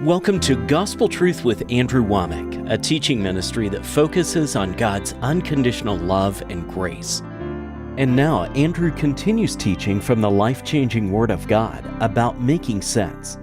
Welcome to Gospel Truth with Andrew Wommack, a teaching ministry that focuses on God's unconditional love and grace. And now, Andrew continues teaching from the life-changing Word of God about making sense.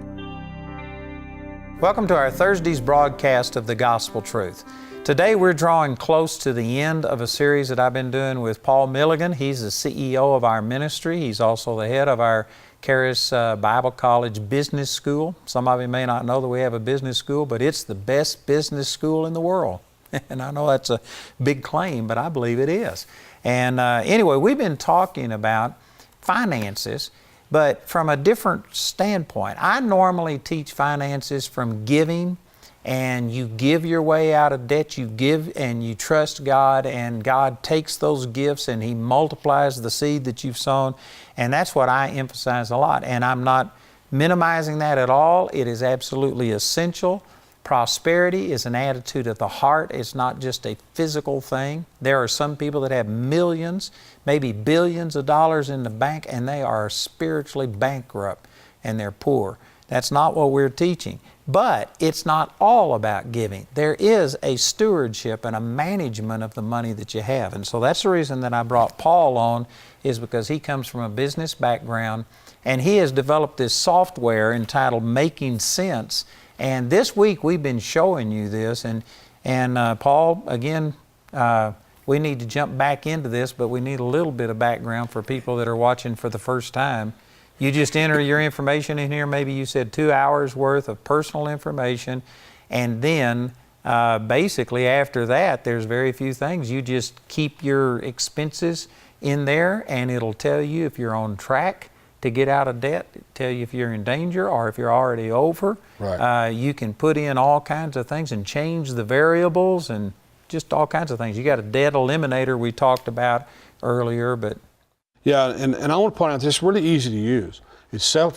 Welcome to our Thursday's broadcast of the Gospel Truth. Today we're drawing close to the end of a series that I've been doing with Paul Milligan. He's the CEO of our ministry. He's also the head of our Charis Bible College Business School. Some of you may not know that we have a business school, but it's the best business school in the world. And I know that's a big claim, but I believe it is. And anyway, we've been talking about finances, but from a different standpoint. I normally teach finances from giving, and you give your way out of debt. You give and you trust God, and God takes those gifts and He multiplies the seed that you've sown. And that's what I emphasize a lot. And I'm not minimizing that at all. It is absolutely essential. Prosperity is an attitude of the heart. It's not just a physical thing. There are some people that have millions, maybe billions of dollars in the bank, and they are spiritually bankrupt and they're poor. That's not what we're teaching. But it's not all about giving. There is a stewardship and a management of the money that you have. And so that's the reason that I brought Paul on, is because he comes from a business background and he has developed this software entitled Making Sense. And this week we've been showing you this. And Paul, again, we need to jump back into this, but we need a little bit of background for people that are watching for the first time. You just enter your information in here. Maybe you said 2 hours worth of personal information. And then basically after that, there's very few things. You just keep your expenses in there and it'll tell you if you're on track to get out of debt, tell you if you're in danger or if you're already over. Right. You can put in all kinds of things and change the variables and just all kinds of things. You got a debt eliminator we talked about earlier, but yeah, and I want to point out, this is really easy to use.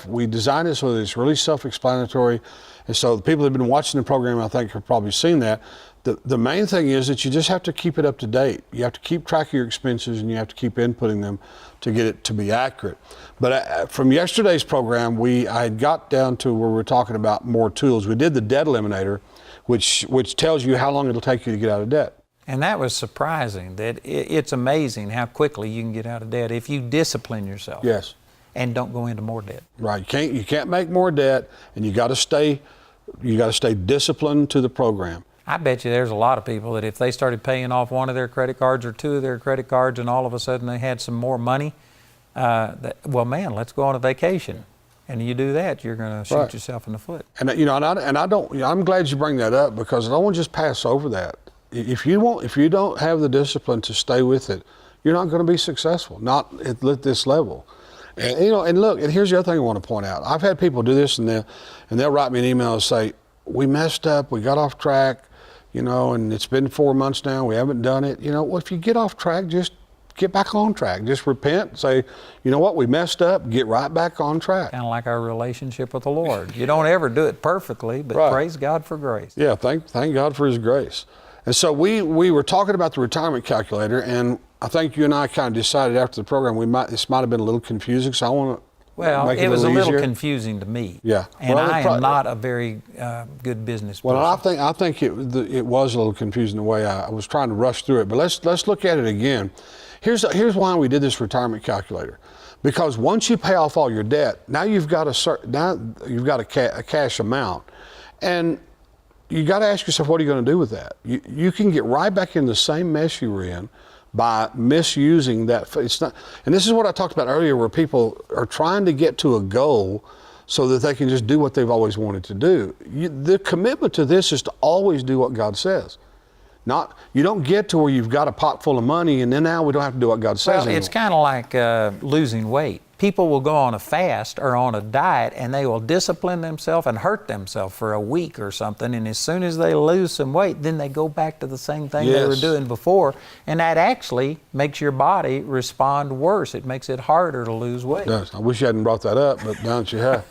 We designed it so that it's really self-explanatory. And so the people that have been watching the program, I think, have probably seen that. The main thing is that you just have to keep it up to date. You have to keep track of your expenses and you have to keep inputting them to get it to be accurate. But from yesterday's program, I had got down to where we're talking about more tools. We did the debt eliminator, which tells you how long it'll take you to get out of debt. And that was surprising. That it's amazing how quickly you can get out of debt if you discipline yourself. Yes. And don't go into more debt. Right. You can't make more debt, and you got to stay disciplined to the program. I bet you there's a lot of people that if they started paying off one of their credit cards or two of their credit cards, and all of a sudden they had some more money, well, man, let's go on a vacation. And you do that, you're going to shoot yourself in the foot. And I'm glad you bring that up, because I don't want to just pass over that. If you don't have the discipline to stay with it, you're not going to be successful, not at this level. And look, and here's the other thing I want to point out. I've had people do this, and they'll write me an email and say, "We messed up, we got off track, and it's been 4 months now, we haven't done it." Well, if you get off track, just get back on track. Just repent, say, "You know what, we messed up," get right back on track. Kind of like our relationship with the Lord. You don't ever do it perfectly, but praise God for grace. Yeah, thank God for His grace. And so we were talking about the retirement calculator, and I think you and I kind of decided after the program this might have been a little confusing, so I want to make it a little easier. Well, it was a little confusing to me. Yeah. And I am not a very good business person. Well, I think it was a little confusing the way I was trying to rush through it, but let's look at it again. Here's why we did this retirement calculator. Because once you pay off all your debt, now you've got a cash amount, and you got to ask yourself, what are you going to do with that? You can get right back in the same mess you were in by misusing that. And this is what I talked about earlier, where people are trying to get to a goal so that they can just do what they've always wanted to do. The commitment to this is to always do what God says. You don't get to where you've got a pot full of money and then now we don't have to do what God says anymore. It's kind of like losing weight. People will go on a fast or on a diet and they will discipline themselves and hurt themselves for a week or something, and as soon as they lose some weight, then they go back to the same thing they were doing before, and that actually makes your body respond worse. It makes it harder to lose weight. It does. I wish you hadn't brought that up, but now that you have.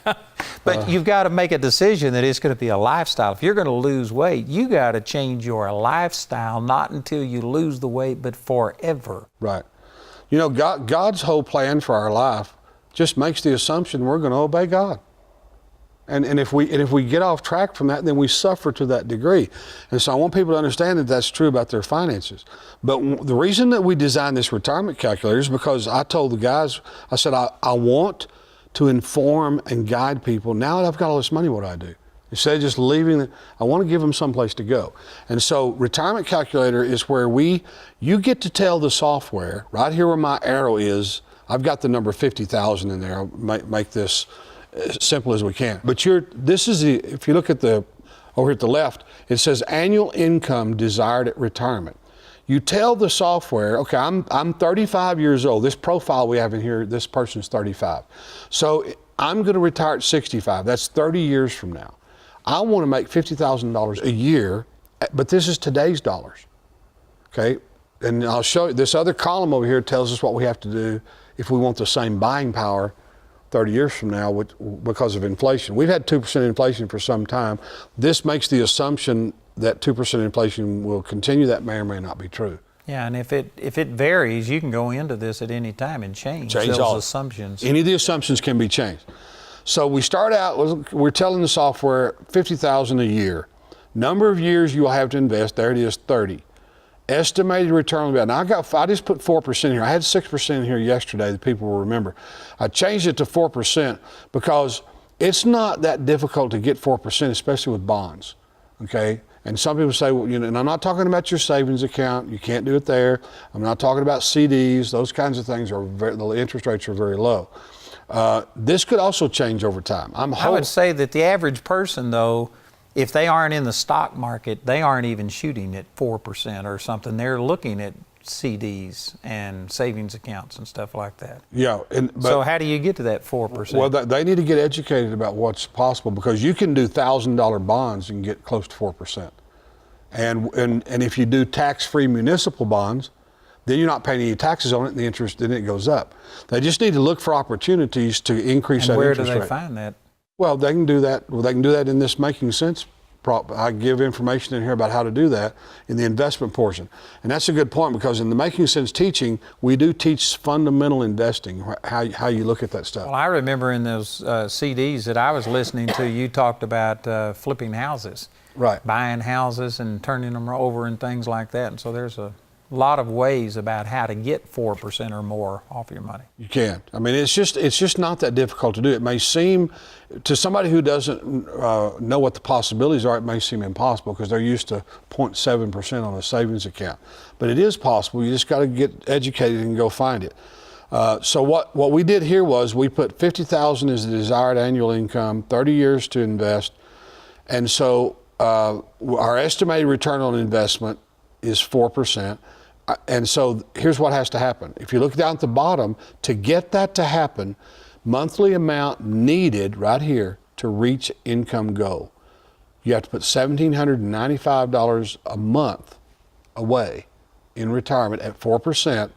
But you've got to make a decision that it's going to be a lifestyle. If you're going to lose weight, you got to change your lifestyle, not until you lose the weight, but forever. Right. God's whole plan for our life just makes the assumption we're going to obey God. And if we get off track from that, then we suffer to that degree. And so I want people to understand that that's true about their finances. But the reason that we designed this retirement calculator is because I told the guys, I said, I want to inform and guide people. Now that I've got all this money, what do I do? Instead of just leaving it, I want to give them someplace to go. And so retirement calculator is where you get to tell the software, right here where my arrow is, I've got the number 50,000 in there. I'll make this as simple as we can. But if you look at over at the left, it says annual income desired at retirement. You tell the software, okay, I'm 35 years old. This profile we have in here, this person's 35. So I'm going to retire at 65. That's 30 years from now. I want to make $50,000 a year, but this is today's dollars. Okay, and I'll show you this other column over here tells us what we have to do if we want the same buying power 30 years from now because of inflation. We've had 2% inflation for some time. This makes the assumption that 2% inflation will continue. That may or may not be true. Yeah, and if it varies, you can go into this at any time and change those assumptions. Any of the assumptions can be changed. So we start out, we're telling the software $50,000 a year. Number of years you will have to invest, there it is, 30. Estimated return on investment. Now I just put 4% here. I had 6% in here yesterday that people will remember. I changed it to 4% because it's not that difficult to get 4%, especially with bonds, okay? And some people say, well, and I'm not talking about your savings account. You can't do it there. I'm not talking about CDs. Those kinds of things the interest rates are very low. This could also change over time. I would say that the average person, though, if they aren't in the stock market, they aren't even shooting at 4% or something. They're looking at CDs and savings accounts and stuff like that. Yeah. So how do you get to that 4%? Well, they need to get educated about what's possible because you can do $1,000 bonds and get close to 4%. And if you do tax-free municipal bonds, then you're not paying any taxes on it, and the interest, then it goes up. They just need to look for opportunities to increase that interest rate. Where do they find that? Well, they can do that. Well, they can do that in this Making Sense. I give information in here about how to do that in the investment portion. And that's a good point because in the Making Sense teaching, we do teach fundamental investing, how you look at that stuff. Well, I remember in those CDs that I was listening to, you talked about flipping houses. Right. Buying houses and turning them over and things like that. And so there's a lot of ways about how to get 4% or more off your money. You can. I mean, it's just not that difficult to do. It may seem, to somebody who doesn't know what the possibilities are, it may seem impossible because they're used to 0.7% on a savings account. But it is possible. You just got to get educated and go find it. So what we did here was we put $50,000 as the desired annual income, 30 years to invest, and so our estimated return on investment is 4%. And so here's what has to happen. If you look down at the bottom, to get that to happen, monthly amount needed right here to reach income goal, you have to put $1,795 a month away in retirement at 4%.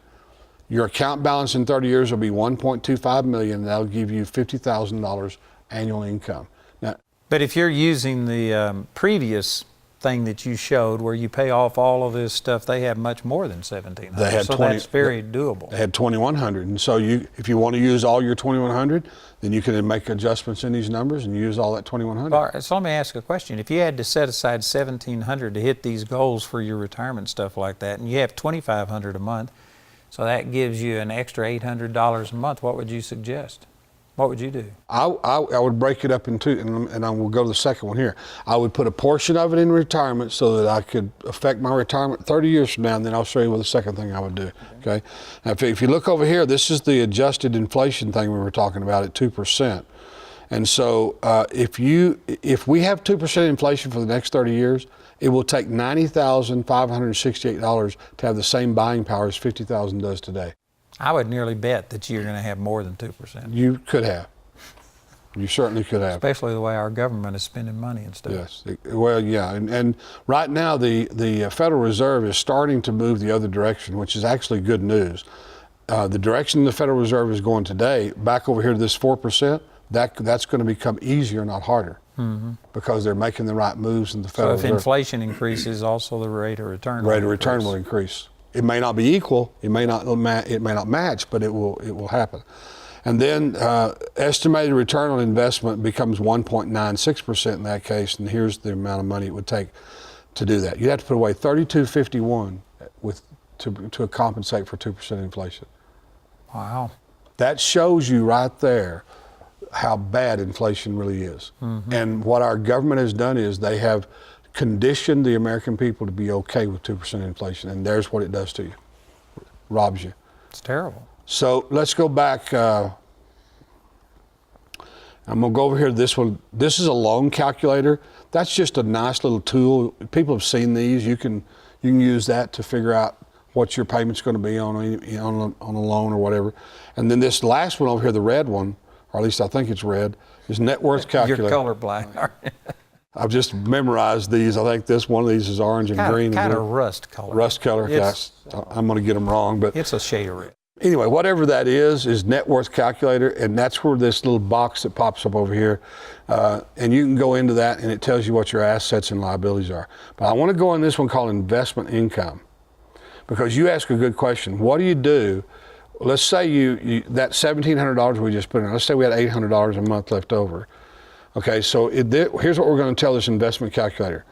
Your account balance in 30 years will be $1.25 million. That'll give you $50,000 annual income. Now, but if you're using the previous thing that you showed where you pay off all of this stuff, they have much more than $1,700. They had so that's very doable. They had $2,100, and so if you want to use all your $2,100, then you can make adjustments in these numbers and use all that $2,100. All right, so let me ask a question. If you had to set aside $1,700 to hit these goals for your retirement stuff like that, and you have $2,500 a month, so that gives you an extra $800 a month, what would you suggest? What would you do? I would break it up in two, and I will go to the second one here. I would put a portion of it in retirement so that I could affect my retirement 30 years from now, and then I'll show you what the second thing I would do, okay? Now, if you look over here, this is the adjusted inflation thing we were talking about at 2%. And so if we have 2% inflation for the next 30 years, it will take $90,568 to have the same buying power as $50,000 does today. I would nearly bet that you're going to have more than 2%. You could have. You certainly could have. Especially the way our government is spending money and stuff. Yes. Well, yeah. And right now, the Federal Reserve is starting to move the other direction, which is actually good news. The direction the Federal Reserve is going today, back over here to this 4%, that's going to become easier, not harder. Mm-hmm. Because they're making the right moves in the Federal Reserve. So if inflation increases, also the rate of return will increase. It may not be equal, it may not match, but it will happen. And then estimated return on investment becomes 1.96% in that case, and here's the amount of money it would take to do that. You'd have to put away $32.51 to compensate for 2% inflation. Wow. That shows you right there how bad inflation really is. And what our government has done is they have conditioned the American people to be okay with 2% inflation, and there's what it does to you. Robs you. It's terrible. So let's go back. I'm gonna go over here to this one. This is a loan calculator. That's just a nice little tool. People have seen these. You can use that to figure out what your payment's going to be on a loan or whatever. And then this last one over here, the red one, or at least I think it's red, is net worth calculator. You're colorblind, aren't you? I've just memorized these. I think one of these is orange and green. Kind of rust color. Rust color. Yes, I'm going to get them wrong, but it's a shade of red. Anyway, whatever that is net worth calculator, and that's where this little box that pops up over here, and you can go into that and it tells you what your assets and liabilities are. But I want to go in this one called investment income, because you ask a good question. What do you do? Let's say that $1,700 we just put in, let's say we had $800 a month left over. Okay, so here's what we're going to tell this investment calculator.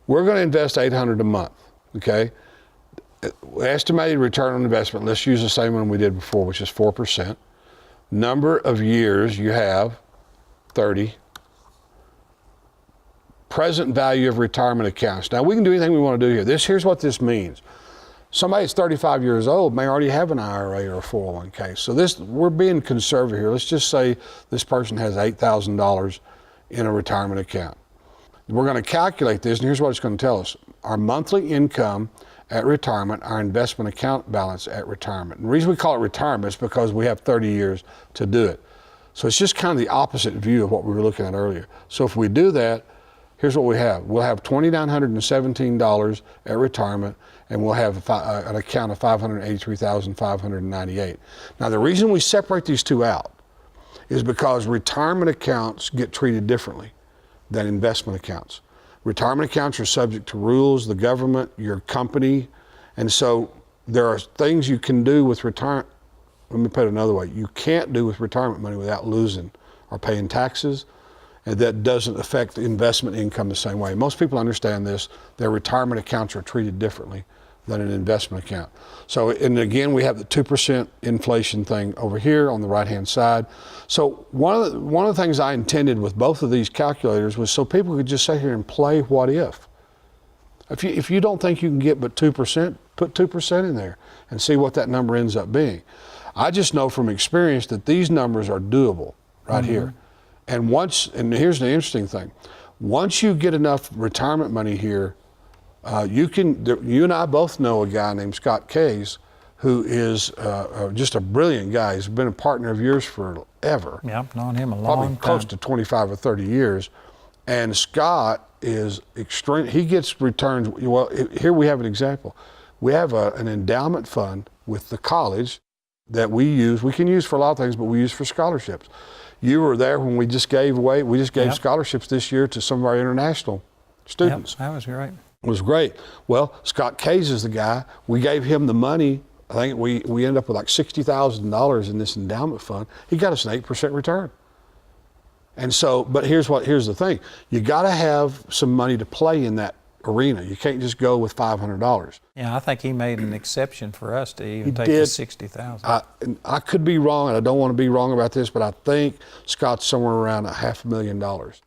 We're going to invest $800 a month, okay? Estimated return on investment, let's use the same one we did before, which is 4%. Number of years you have, 30. Present value of retirement accounts. Now we can do anything we want to do here. Here's what this means. Somebody that's 35 years old may already have an IRA or a 401k. So we're being conservative here. Let's just say this person has $8,000 in a retirement account. We're going to calculate this, and here's what it's going to tell us. Our monthly income at retirement, our investment account balance at retirement. And the reason we call it retirement is because we have 30 years to do it. So it's just kind of the opposite view of what we were looking at earlier. So if we do that, here's what we have. We'll have $2,917 at retirement, and we'll have an account of $583,598. Now the reason we separate these two out is because retirement accounts get treated differently than investment accounts. Retirement accounts are subject to rules, the government, your company, and so there are things you can do with retirement. Let me put it another way. You can't do with retirement money without losing or paying taxes, and that doesn't affect the investment income the same way. Most people understand this. Their retirement accounts are treated differently than an investment account. So, and again, we have the 2% inflation thing over here on the right-hand side. So one of the things I intended with both of these calculators was so people could just sit here and play what if. If you don't think you can get but 2%, put 2% in there and see what that number ends up being. I just know from experience that these numbers are doable right here. And here's the interesting thing. Once you get enough retirement money here, you and I both know a guy named Scott Case who is just a brilliant guy. He's been a partner of yours forever. Yeah, I've known him a long Probably time. close to 25 or 30 years. And Scott is extreme. He gets returns. Well, here we have an example. We have an endowment fund with the college that we use. We can use for a lot of things, but we use for scholarships. You were there when we just gave scholarships this year to some of our international students. Yep, that was great. It was great. Well, Scott Case is the guy. We gave him the money. I think we ended up with like $60,000 in this endowment fund. He got us an 8% return. And so, but here's the thing. You got to have some money to play in that arena. You can't just go with $500. Yeah, I think he made an exception for us to even take the $60,000. I could be wrong, and I don't want to be wrong about this, but I think Scott's somewhere around $500,000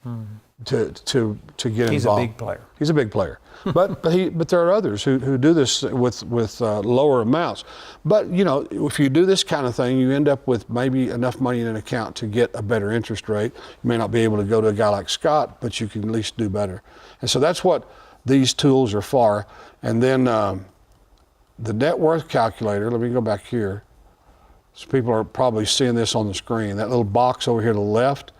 to get involved. He's a big player. He's a big player. but there are others who do this with lower amounts. But you know, if you do this kind of thing, you end up with maybe enough money in an account to get a better interest rate. You may not be able to go to a guy like Scott, but you can at least do better. And so that's what these tools are for. And then the net worth calculator, let me go back here. So people are probably seeing this on the screen. That little box over here to the left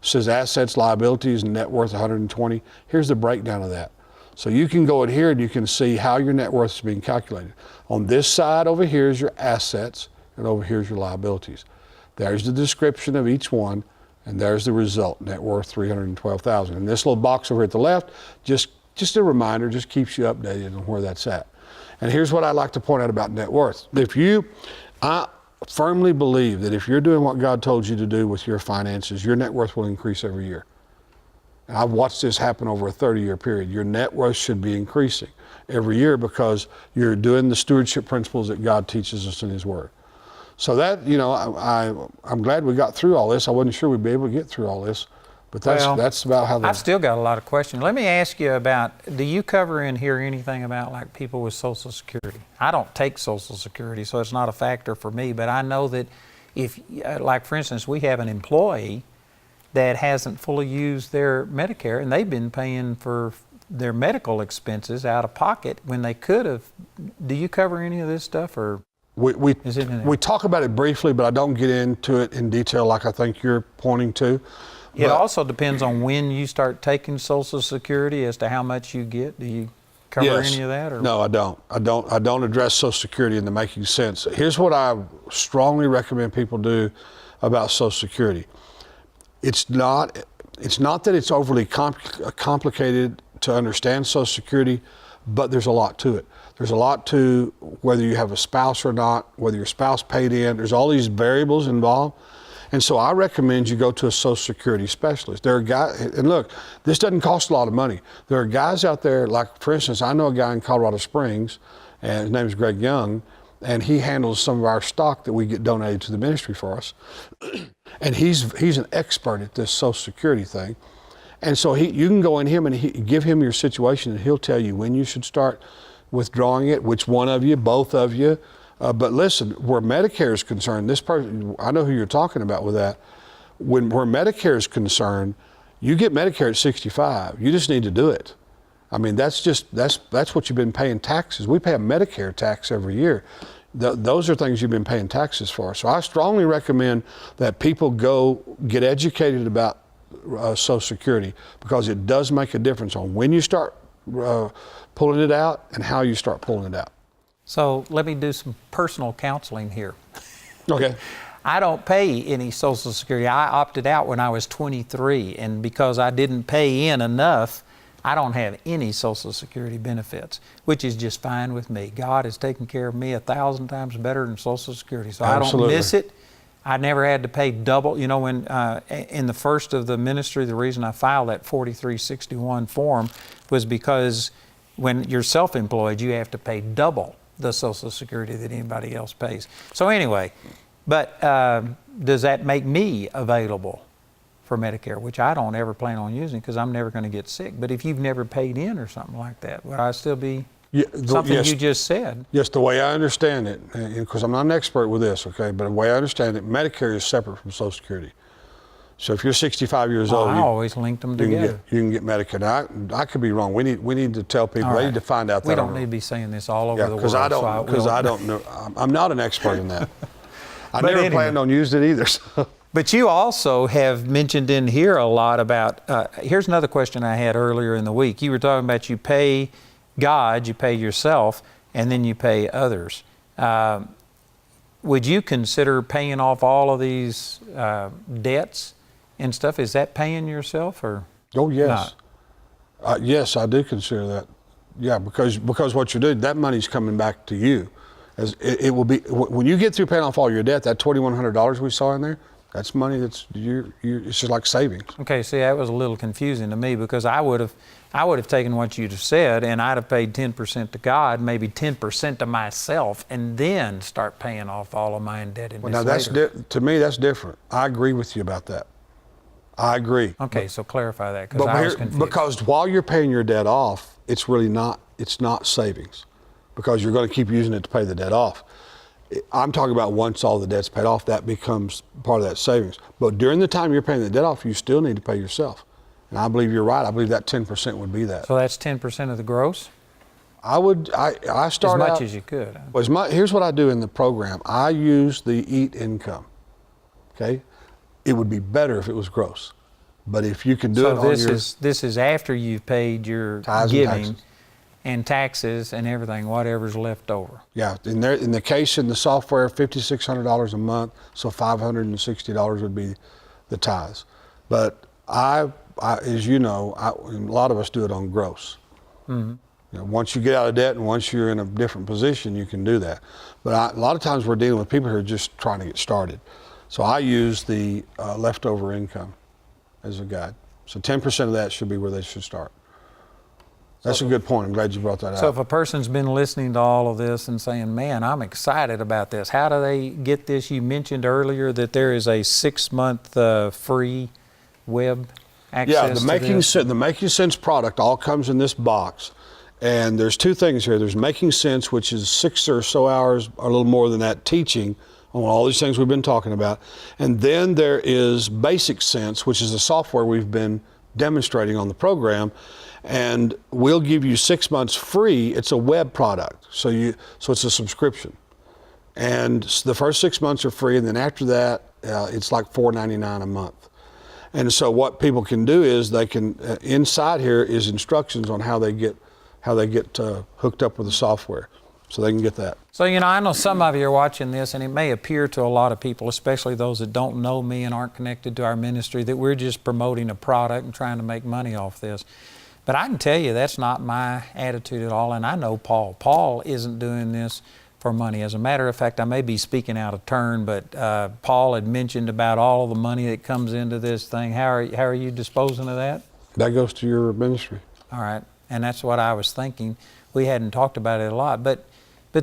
says assets, liabilities, and net worth 120. Here's the breakdown of that. So you can go in here and you can see how your net worth is being calculated. On this side over here is your assets, and over here is your liabilities. There's the description of each one, and there's the result, net worth $312,000. And this little box over here at the left, just a reminder, just keeps you updated on where that's at. And here's what I'd like to point out about net worth. firmly believe that if you're doing what God told you to do with your finances, your net worth will increase every year. And I've watched this happen over a 30-year period. Your net worth should be increasing every year because you're doing the stewardship principles that God teaches us in His Word. So that, I'm glad we got through all this. I wasn't sure we'd be able to get through all this, but that's about how I've still got a lot of questions. Let me ask you about, do you cover in here anything about like people with Social Security? I don't take Social Security, so it's not a factor for me, but I know that if, like for instance, we have an employee that hasn't fully used their Medicare, and they've been paying for their medical expenses out of pocket when they could have. Do you cover any of this stuff, or is it in there? We talk about it briefly, but I don't get into it in detail like I think you're pointing to. It also depends on when you start taking Social Security as to how much you get. Do you cover any of that? Or? No, I don't. I don't address Social Security in the making sense. Here's what I strongly recommend people do about Social Security. It's not that it's overly complicated to understand Social Security, but there's a lot to it. There's a lot to whether you have a spouse or not, whether your spouse paid in. There's all these variables involved. And so I recommend you go to a Social Security specialist. There are guys, and look, this doesn't cost a lot of money. There are guys out there, like for instance, I know a guy in Colorado Springs, and his name is Greg Young, and he handles some of our stock that we get donated to the ministry for us. And he's an expert at this Social Security thing. And so you can go in him and give him your situation, and he'll tell you when you should start withdrawing it, which one of you, both of you. But listen, where Medicare is concerned, this person, I know who you're talking about with that. Where Medicare is concerned, you get Medicare at 65. You just need to do it. I mean, that's what you've been paying taxes. We pay a Medicare tax every year. Those are things you've been paying taxes for. So I strongly recommend that people go get educated about Social Security, because it does make a difference on when you start pulling it out and how you start pulling it out. So let me do some personal counseling here. Okay. I don't pay any Social Security. I opted out when I was 23, and because I didn't pay in enough, I don't have any Social Security benefits, which is just fine with me. God has taken care of me 1,000 times better than Social Security, so Absolutely. I don't miss it. I never had to pay double. You know, when in the first of the ministry, the reason I filed that 4361 form was because when you're self-employed, you have to pay double the Social Security that anybody else pays. So anyway, but does that make me available for Medicare, which I don't ever plan on using because I'm never going to get sick? But if you've never paid in or something like that, would I still be something yes, you just said? Yes, the way I understand it, because I'm not an expert with this, okay, but the way I understand it, Medicare is separate from Social Security. So if you're 65 years old, I always linked them together. You can get Medicare. Now, I could be wrong. We need to tell people. All They right. need to find out that. We don't need to be saying this all over the world. Because I don't know. I'm not an expert in that. I But never anyway. planned on using it either. So. But you also have mentioned in here a lot about, here's another question I had earlier in the week. You were talking about you pay God, you pay yourself, and then you pay others. Would you consider paying off all of these debts and stuff? Is that paying yourself or Oh yes, yes, I do consider that. Yeah, because what you're doing, that money's coming back to you. As it will be when you get through paying off all your debt. That $2,100 we saw in there, that's money that's it's just like savings. Okay, see, that was a little confusing to me because I would have taken what you just said and I'd have paid 10% to God, maybe 10% to myself, and then start paying off all of my indebtedness. Well, now to me that's different. I agree with you about that. I agree. Okay, so clarify that because I was confused. Because while you're paying your debt off, it's really not savings, because you're going to keep using it to pay the debt off. I'm talking about once all the debt's paid off, that becomes part of that savings. But during the time you're paying the debt off, you still need to pay yourself. And I believe you're right. I believe that 10% would be that. So that's 10% of the gross? I start as much out, as you could. Well, here's what I do in the program. I use the EAT income. Okay, it would be better if it was gross, but if you can do it on your this is after you've paid your tithes giving and taxes and everything, whatever's left over. Yeah, in the case in the software, $5,600 a month, so $560 would be the tithes. But I as you know, a lot of us do it on gross. Mm-hmm. Once you get out of debt and once you're in a different position, you can do that. But a lot of times we're dealing with people who are just trying to get started. So I use the leftover income as a guide. So 10% of that should be where they should start. That's a good point. I'm glad you brought that out. So if a person's been listening to all of this and saying, man, I'm excited about this, how do they get this? You mentioned earlier that there is a 6-month free web access Yeah, the Making Sense product all comes in this box. And there's 2 things here. There's Making Sense, which is 6 or so hours, or a little more than that, teaching on all these things we've been talking about. And then there is Basic Sense, which is the software we've been demonstrating on the program. And we'll give you 6 months free. It's a web product, so it's a subscription. And the first 6 months are free, and then after that, it's like $4.99 a month. And so what people can do is they can, inside here is instructions on how they get hooked up with the software, so they can get that. So, I know some of you are watching this, and it may appear to a lot of people, especially those that don't know me and aren't connected to our ministry, that we're just promoting a product and trying to make money off this. But I can tell you that's not my attitude at all, and I know Paul. Paul isn't doing this for money. As a matter of fact, I may be speaking out of turn, but Paul had mentioned about all the money that comes into this thing. How are you disposing of that? That goes to your ministry. All right, and that's what I was thinking. We hadn't talked about it a lot, but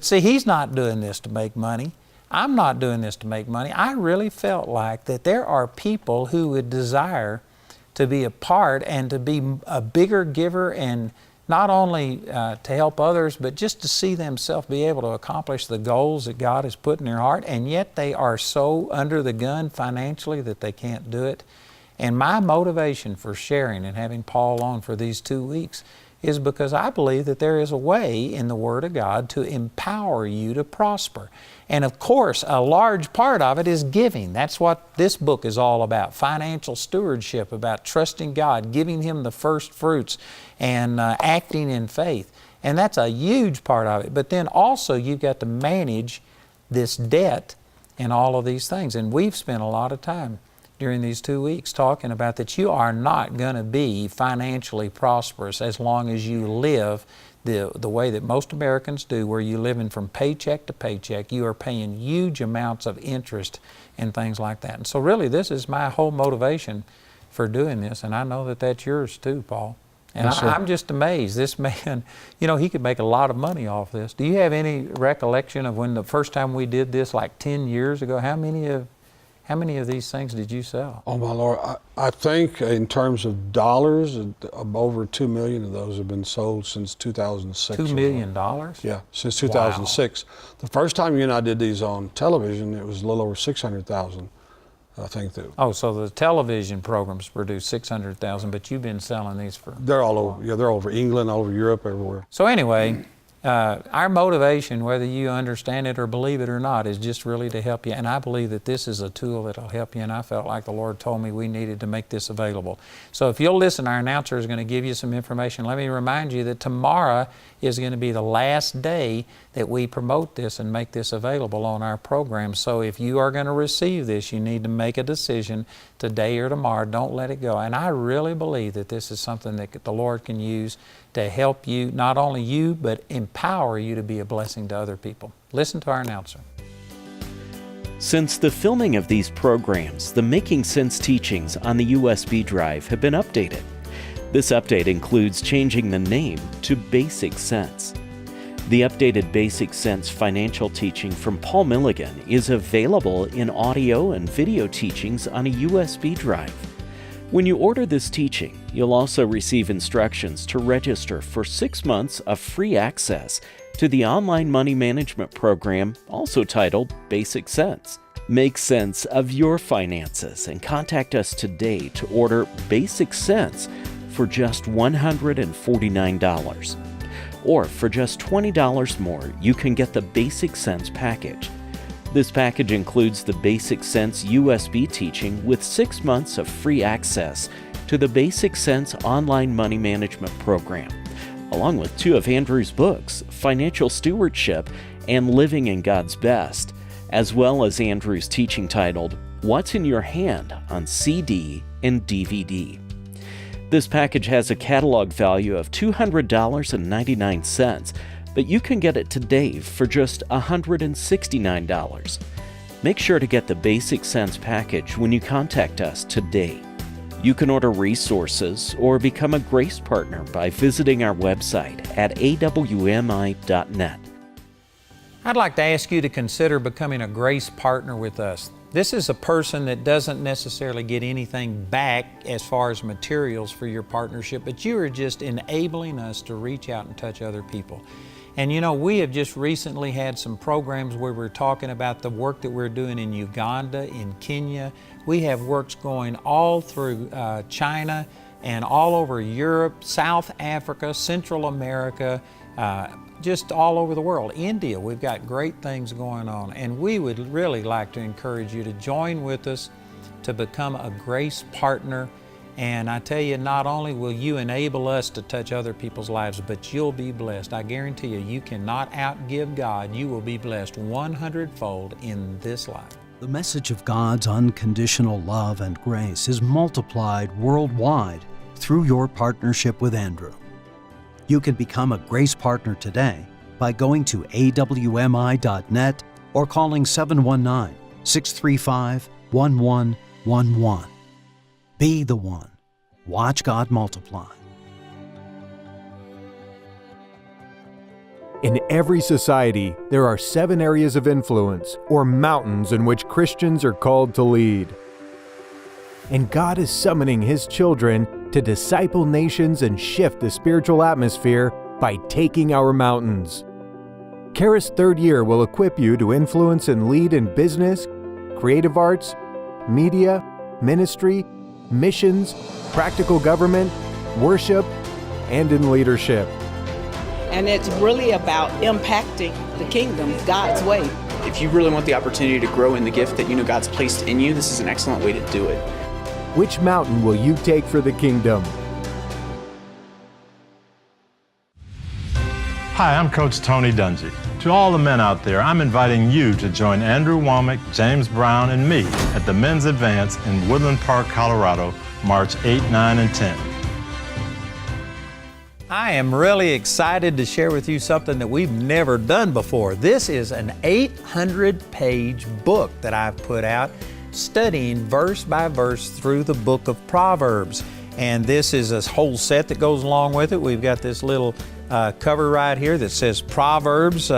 see, he's not doing this to make money. I'm not doing this to make money. I really felt like that there are people who would desire to be a part and to be a bigger giver, and not only to help others, but just to see themselves be able to accomplish the goals that God has put in their heart, and yet they are so under the gun financially that they can't do it. And my motivation for sharing and having Paul on for these 2 weeks is because I believe that there is a way in the Word of God to empower you to prosper. And of course, a large part of it is giving. That's what this book is all about. Financial stewardship, about trusting God, giving Him the first fruits, and acting in faith. And that's a huge part of it. But then also you've got to manage this debt and all of these things. And we've spent a lot of time during these 2 weeks talking about that you are not going to be financially prosperous as long as you live the way that most Americans do, where you're living from paycheck to paycheck. You are paying huge amounts of interest and things like that. And so really this is my whole motivation for doing this, and I know that that's yours too, Paul. And Yes, I'm just amazed. This man, he could make a lot of money off this. Do you have any recollection of when the first time we did this, like 10 years ago? How many of these things did you sell? Oh my Lord, I think in terms of dollars, over 2 million of those have been sold since 2006. $2 million? Yeah, since 2006. Wow. The first time you and I did these on television, it was a little over 600,000, I think. Oh, so the television programs produce 600,000, but you've been selling these for... They're all over, yeah, they're all over England, all over Europe, everywhere. So anyway, our motivation, whether you understand it or believe it or not, is just really to help you. And I believe that this is a tool that will help you, and I felt like the Lord told me we needed to make this available. So if you'll listen, our announcer is going to give you some information. Let me remind you that tomorrow is going to be the last day that we promote this and make this available on our program. So if you are going to receive this, you need to make a decision today or tomorrow. Don't let it go. And I really believe that this is something that the Lord can use to help you, not only you, but empower you to be a blessing to other people. Listen to our announcer. Since the filming of these programs, the Making Sense teachings on the USB drive have been updated. This update includes changing the name to Basic Sense. The updated Basic Sense financial teaching from Paul Milligan is available in audio and video teachings on a USB drive. When you order this teaching, you'll also receive instructions to register for 6 months of free access to the online money management program, also titled Basic Sense. Make sense of your finances and contact us today to order Basic Sense for just $149. Or for just $20 more, you can get the Basic Sense package. This package includes the Basic Sense USB teaching with 6 months of free access to the Basic Sense online money management program, along with 2 of Andrew's books, Financial Stewardship and Living in God's Best, as well as Andrew's teaching titled, What's in Your Hand on CD and DVD. This package has a catalog value of $200.99, but you can get it today for just $169. Make sure to get the Basic Sense package when you contact us today. You can order resources or become a Grace Partner by visiting our website at awmi.net. I'd like to ask you to consider becoming a Grace Partner with us. This is a person that doesn't necessarily get anything back as far as materials for your partnership, but you are just enabling us to reach out and touch other people. And you know, we have just recently had some programs where we're talking about the work that we're doing in Uganda, in Kenya. We have works going all through China and all over Europe, South Africa, Central America, just all over the world. India, we've got great things going on, and we would really like to encourage you to join with us to become a Grace Partner. And I tell you, not only will you enable us to touch other people's lives, but you'll be blessed. I guarantee you, you cannot outgive God. You will be blessed 100-fold in this life. The message of God's unconditional love and grace is multiplied worldwide through your partnership with Andrew. You can become a Grace Partner today by going to awmi.net or calling 719-635-1111. Be the one. Watch God multiply. In every society, there are 7 areas of influence, or mountains, in which Christians are called to lead. And God is summoning His children to disciple nations and shift the spiritual atmosphere by taking our mountains. Charis' 3rd year will equip you to influence and lead in business, creative arts, media, ministry, missions, practical government, worship, and in leadership. And it's really about impacting the kingdom God's way. If you really want the opportunity to grow in the gift that you know God's placed in you, this is an excellent way to do it. Which mountain will you take for the kingdom? Hi, I'm Coach Tony Dungy. To all the men out there, I'm inviting you to join Andrew Wommack, James Brown, and me at the Men's Advance in Woodland Park, Colorado, March 8, 9, and 10. I am really excited to share with you something that we've never done before. This is an 800-page book that I've put out, studying verse by verse through the book of Proverbs. And this is a whole set that goes along with it. We've got this little cover right here that says Proverbs,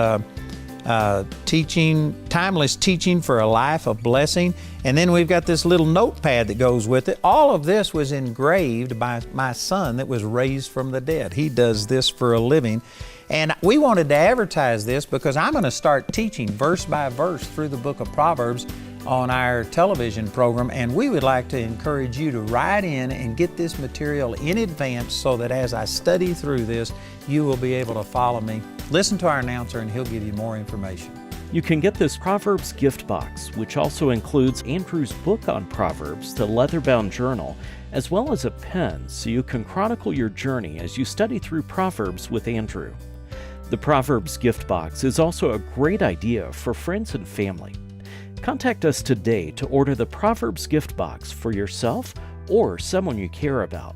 timeless teaching for a life of blessing. And then we've got this little notepad that goes with it. All of this was engraved by my son that was raised from the dead. He does this for a living. And we wanted to advertise this because I'm going to start teaching verse by verse through the book of Proverbs on our television program, and we would like to encourage you to write in and get this material in advance so that as I study through this, you will be able to follow me. Listen to our announcer and he'll give you more information. You can get this Proverbs gift box, which also includes Andrew's book on Proverbs, the leather-bound journal, as well as a pen so you can chronicle your journey as you study through Proverbs with Andrew. The Proverbs gift box is also a great idea for friends and family. Contact us today to order the Proverbs gift box for yourself or someone you care about.